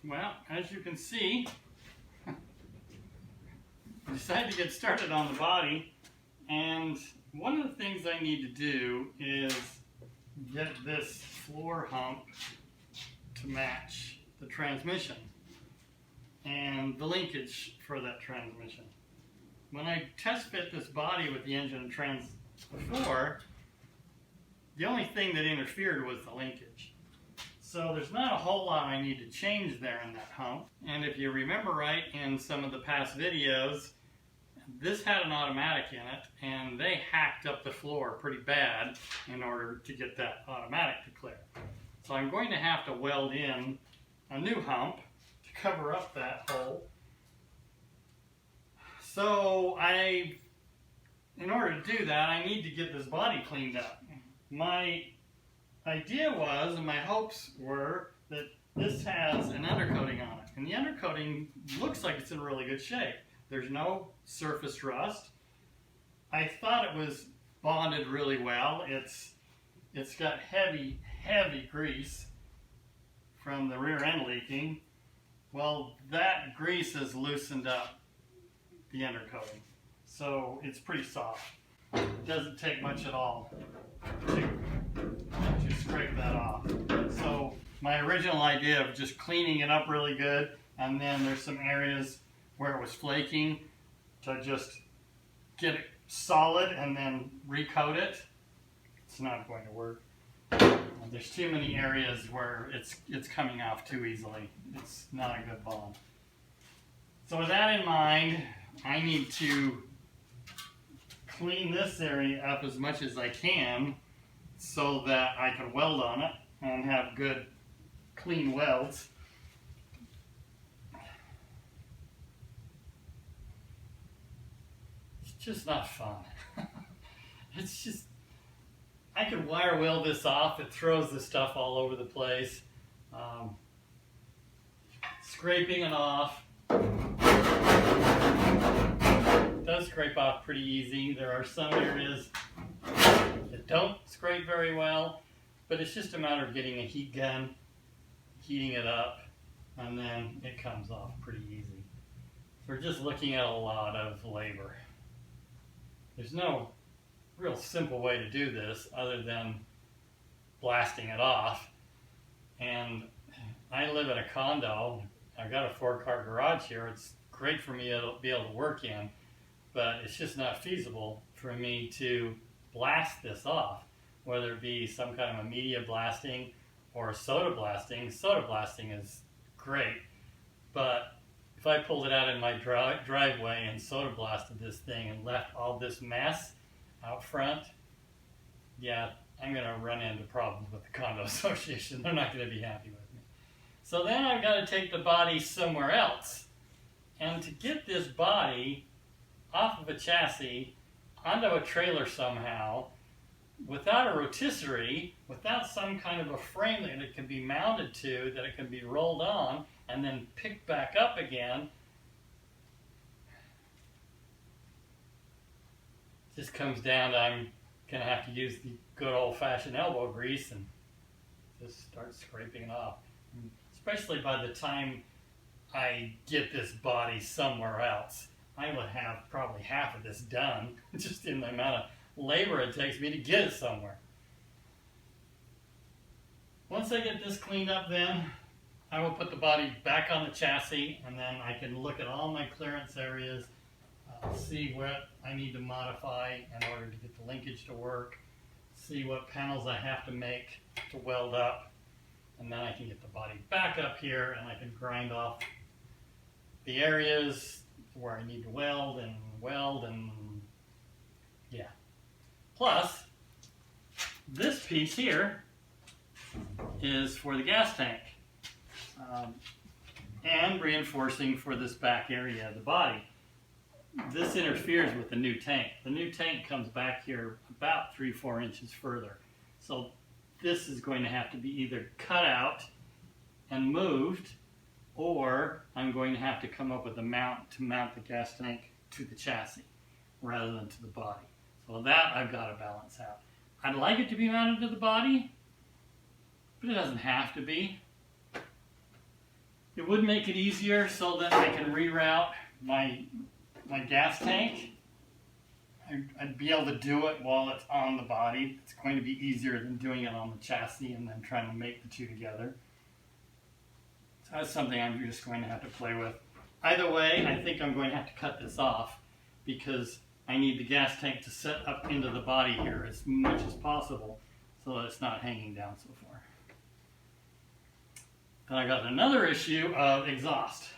Well, as you can see, I decided to get started on the body, and one of the things I need to do is get this floor hump to match the transmission and the linkage for that transmission. When I test fit this body with the engine and trans before, the only thing that interfered was the linkage. So there's not a whole lot I need to change there in that hump. And if you remember right in some of the past videos, this had an automatic in it, and they hacked up the floor pretty bad in order to get that automatic to clear. So I'm going to have to weld in a new hump to cover up that hole. So in order to do that, I need to get this body cleaned up. My idea was, and my hopes were, that this has an undercoating on it. And the undercoating looks like it's in really good shape. There's no surface rust. I thought it was bonded really well. It's got heavy grease from the rear end leaking. Well, that grease has loosened up the undercoating. So it's pretty soft. It doesn't take much at all to scrape that off. So my original idea of just cleaning it up really good, and then there's some areas where it was flaking, to just get it solid and then recoat it. It's not going to work. There's too many areas where it's coming off too easily. It's not a good bond. So with that in mind, I need to clean this area up as much as I can so that I can weld on it and have good clean welds. It's just not fun. It's just, I could wire weld this off. It throws the stuff all over the place. Scraping it off does scrape off pretty easy. There are some areas that don't scrape very well, but it's just a matter of getting a heat gun, heating it up, and then it comes off pretty easy. We're just looking at a lot of labor. There's no real simple way to do this other than blasting it off. And I live in a condo. I've got a 4-car garage here. It's great for me to be able to work in, but it's just not feasible for me to blast this off, whether it be some kind of a media blasting or soda blasting. Soda blasting is great, but if I pulled it out in my driveway and soda blasted this thing and left all this mess out front, yeah, I'm going to run into problems with the condo association. They're not going to be happy with me. So then I've got to take the body somewhere else. And to get this body off of a chassis onto a trailer somehow, without a rotisserie, without some kind of a frame that it can be mounted to, that it can be rolled on and then picked back up again, just comes down to I'm going to have to use the good old-fashioned elbow grease and just start scraping it off. Especially by the time I get this body somewhere else, I will have probably half of this done, just in the amount of labor it takes me to get it somewhere. Once I get this cleaned up, then I will put the body back on the chassis, and then I can look at all my clearance areas, see what I need to modify in order to get the linkage to work, see what panels I have to make to weld up, and then I can get the body back up here and I can grind off the areas where I need to weld and yeah. Plus, this piece here is for the gas tank and reinforcing for this back area of the body. This interferes with the new tank. The new tank comes back here about 3-4 inches further. So this is going to have to be either cut out and moved, or I'm going to have to come up with a mount to mount the gas tank to the chassis rather than to the body. So that I've got to balance out. I'd like it to be mounted to the body, but it doesn't have to be. It would make it easier so that I can reroute my gas tank. I'd be able to do it while it's on the body. It's going to be easier than doing it on the chassis and then trying to make the two together. So that's something I'm just going to have to play with. Either way, I think I'm going to have to cut this off because I need the gas tank to set up into the body here as much as possible so that it's not hanging down so far. Then I got another issue of exhaust.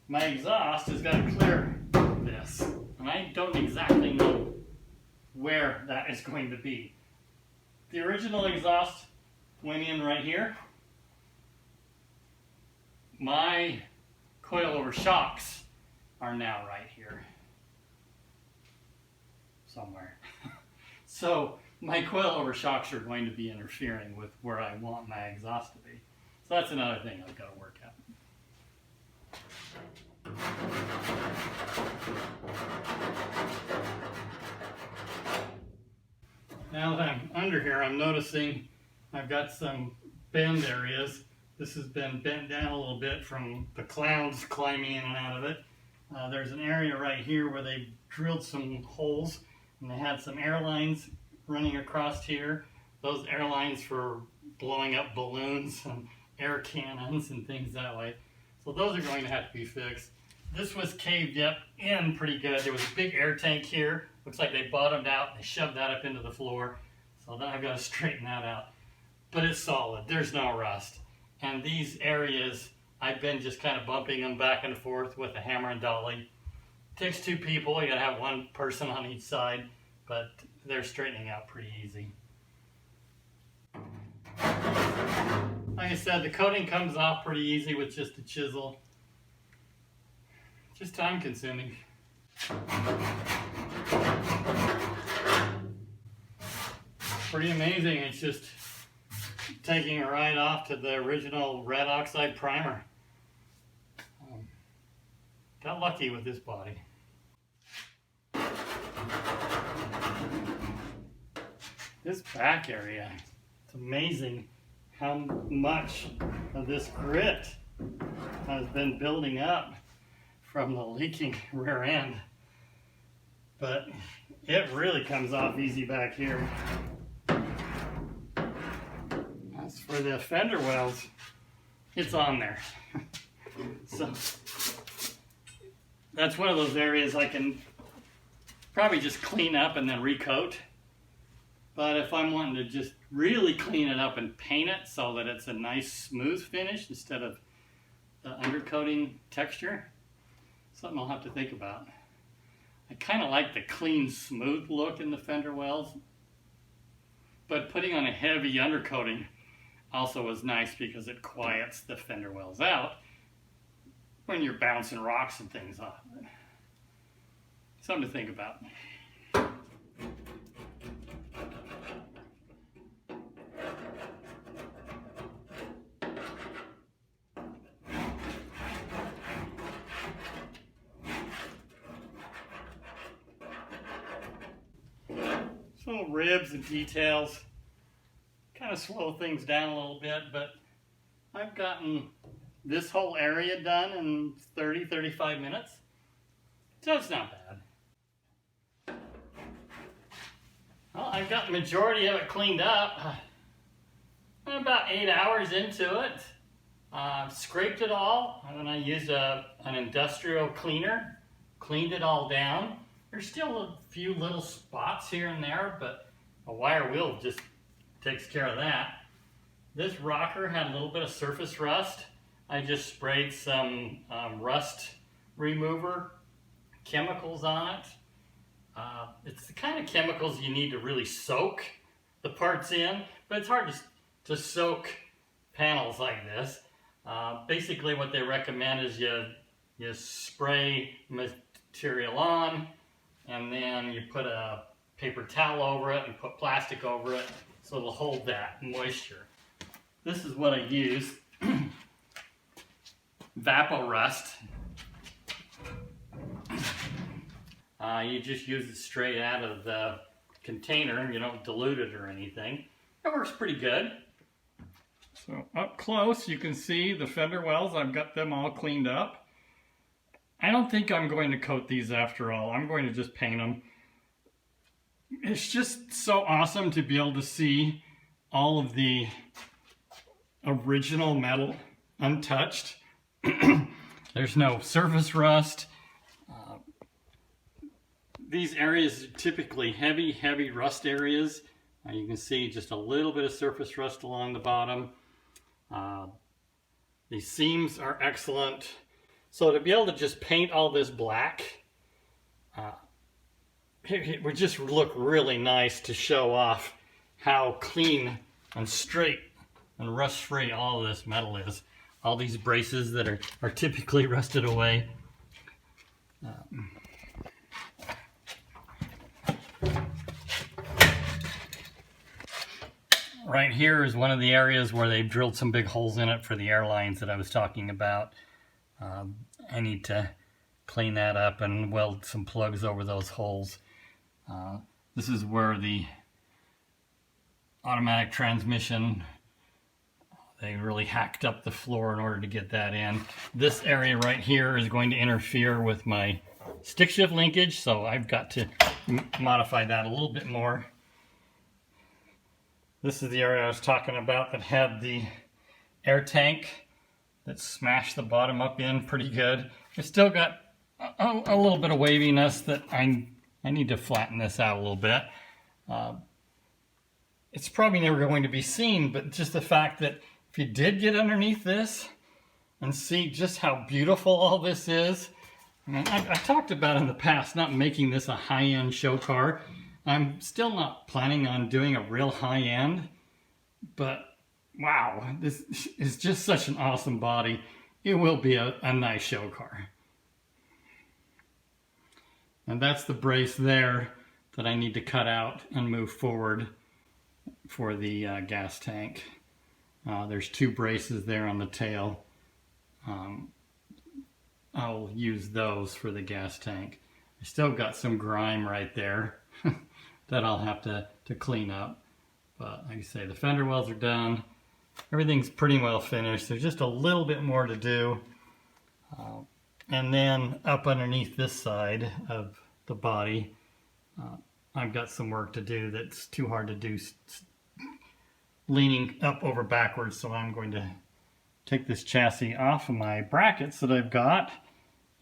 My exhaust has got to clear this, and I don't exactly know where that is going to be. The original exhaust went in right here. My coilover shocks are now right here somewhere. So my coilover shocks are going to be interfering with where I want my exhaust to be. So that's another thing I've got to work out. Now that I'm under here, I'm noticing I've got some bend areas. This has been bent down a little bit from the clouds climbing in and out of it. There's an area right here where they drilled some holes and they had some air lines running across here. Those air lines for blowing up balloons and air cannons and things that way. So those are going to have to be fixed. This was caved up in pretty good. There was a big air tank here. Looks like they bottomed out. They shoved that up into the floor. So then I've got to straighten that out. But it's solid. There's no rust. And these areas, I've been just kind of bumping them back and forth with a hammer and dolly. It takes two people. You got to have one person on each side. But they're straightening out pretty easy. Like I said, the coating comes off pretty easy with just a chisel. Just time consuming. Pretty amazing. It's just taking it right off to the original red oxide primer. Got lucky with this body. This back area, it's amazing how much of this grit has been building up from the leaking rear end. But it really comes off easy back here. As for the fender wells, it's on there. So that's one of those areas I can probably just clean up and then recoat. But if I'm wanting to just really clean it up and paint it so that it's a nice smooth finish instead of the undercoating texture, something I'll have to think about. I kind of like the clean, smooth look in the fender wells, but putting on a heavy undercoating also is nice because it quiets the fender wells out when you're bouncing rocks and things off of it. Something to think about. Little ribs and details kind of slow things down a little bit, but I've gotten this whole area done in 30-35 minutes, so it's not bad. Well, I've got the majority of it cleaned up. I'm about 8 hours into it. Scraped it all, and then I used an industrial cleaner, cleaned it all down. There's still a few little spots here and there, but a wire wheel just takes care of that. This rocker had a little bit of surface rust. I just sprayed some rust remover chemicals on it. It's the kind of chemicals you need to really soak the parts in, but it's hard to soak panels like this. Basically what they recommend is you spray material on, and then you put a paper towel over it and put plastic over it so it'll hold that moisture. This is what I use. Vaporust. You just use it straight out of the container. You don't dilute it or anything. It works pretty good. So up close you can see the fender wells. I've got them all cleaned up. I don't think I'm going to coat these after all. I'm going to just paint them. It's just so awesome to be able to see all of the original metal untouched. There's no surface rust. These areas are typically heavy rust areas. You can see just a little bit of surface rust along the bottom. These seams are excellent. So to be able to just paint all this black, it would just look really nice to show off how clean and straight and rust-free all of this metal is. All these braces that are typically rusted away. Right here is one of the areas where they've drilled some big holes in it for the airlines that I was talking about. I need to clean that up and weld some plugs over those holes. This is where the automatic transmission, they really hacked up the floor in order to get that in. This area right here is going to interfere with my stick shift linkage, so I've got to modify that a little bit more. This is the area I was talking about that had the air tank that smashed the bottom up in pretty good. It's still got a little bit of waviness that I need to flatten this out a little bit. It's probably never going to be seen, but just the fact that if you did get underneath this and see just how beautiful all this is. I talked about in the past not making this a high-end show car. I'm still not planning on doing a real high-end, but wow, this is just such an awesome body. It will be a nice show car. And that's the brace there that I need to cut out and move forward for the gas tank. There's two braces there on the tail. I'll use those for the gas tank. I still got some grime right there that I'll have to clean up. But like I say, the fender wells are done. Everything's pretty well finished. There's just a little bit more to do. And then up underneath this side of the body, I've got some work to do that's too hard to do leaning up over backwards. So I'm going to take this chassis off of my brackets that I've got,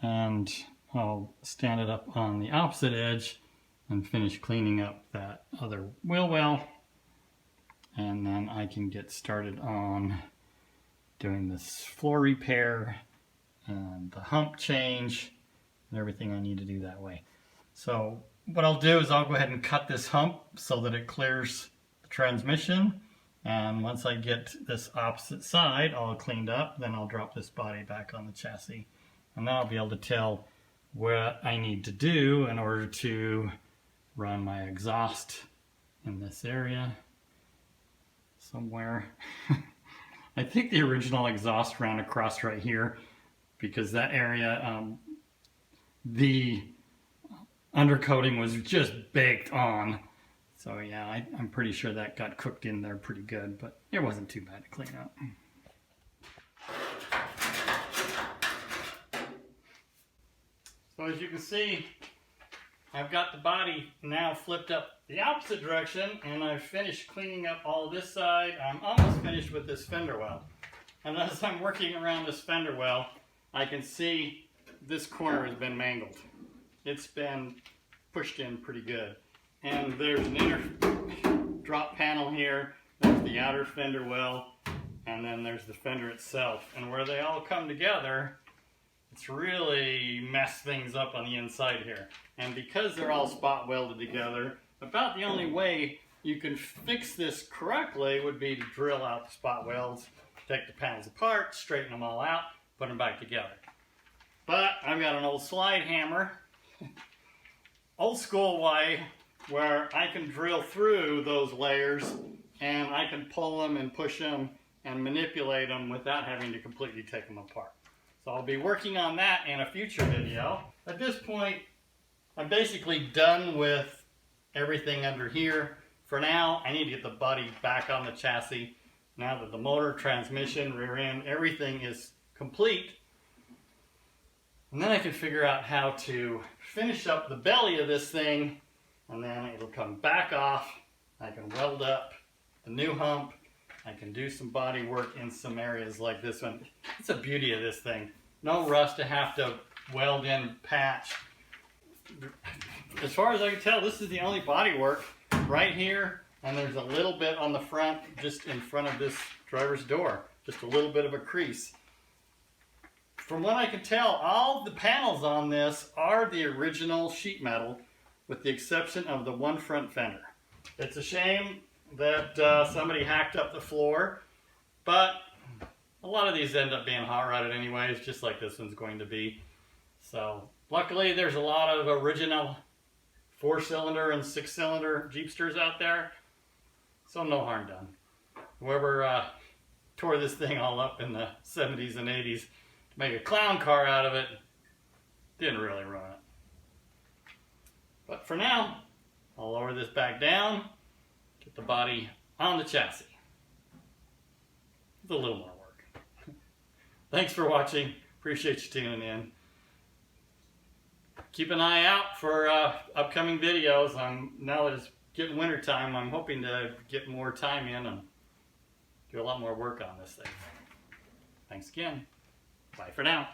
and I'll stand it up on the opposite edge and finish cleaning up that other wheel well, and then I can get started on doing this floor repair and the hump change and everything I need to do that way. So what I'll do is I'll go ahead and cut this hump so that it clears the transmission, and once I get this opposite side all cleaned up, then I'll drop this body back on the chassis, and then I'll be able to tell what I need to do in order to run my exhaust in this area somewhere. I think the original exhaust ran across right here, because that area, the undercoating was just baked on. So yeah, I'm pretty sure that got cooked in there pretty good, but it wasn't too bad to clean up. So as you can see, I've got the body now flipped up the opposite direction, and I've finished cleaning up all this side. I'm almost finished with this fender well. And as I'm working around this fender well, I can see this corner has been mangled. It's been pushed in pretty good. And there's an inner drop panel here, there's the outer fender well, and then there's the fender itself. And where they all come together, it's really messed things up on the inside here. And because they're all spot welded together, about the only way you can fix this correctly would be to drill out the spot welds, take the panels apart, straighten them all out, put them back together. But I've got an old slide hammer, old school way, where I can drill through those layers and I can pull them and push them and manipulate them without having to completely take them apart. So I'll be working on that in a future video. At this point, I'm basically done with everything under here. For now, I need to get the body back on the chassis, Now that the motor, transmission, rear end, everything is complete, and then I can figure out how to finish up the belly of this thing, and then it'll come back off. I can weld up the new hump. I can do some body work in some areas like this one. It's the beauty of this thing. No rust to have to weld in, patch. As far as I can tell, this is the only body work right here, and there's a little bit on the front, just in front of this driver's door. Just a little bit of a crease. From what I can tell, all the panels on this are the original sheet metal, with the exception of the one front fender. It's a shame that somebody hacked up the floor, but a lot of these end up being hot rodded anyways, just like this one's going to be. So luckily there's a lot of original 4-cylinder and 6-cylinder Jeepsters out there, so no harm done. Whoever tore this thing all up in the 70s and 80s to make a clown car out of it didn't really ruin it. But for now, I'll lower this back down, get the body on the chassis. It's a little more work. Thanks for watching. Appreciate you tuning in. Keep an eye out for upcoming videos. Now that it's getting winter time, I'm hoping to get more time in and do a lot more work on this thing. Thanks again. Bye for now.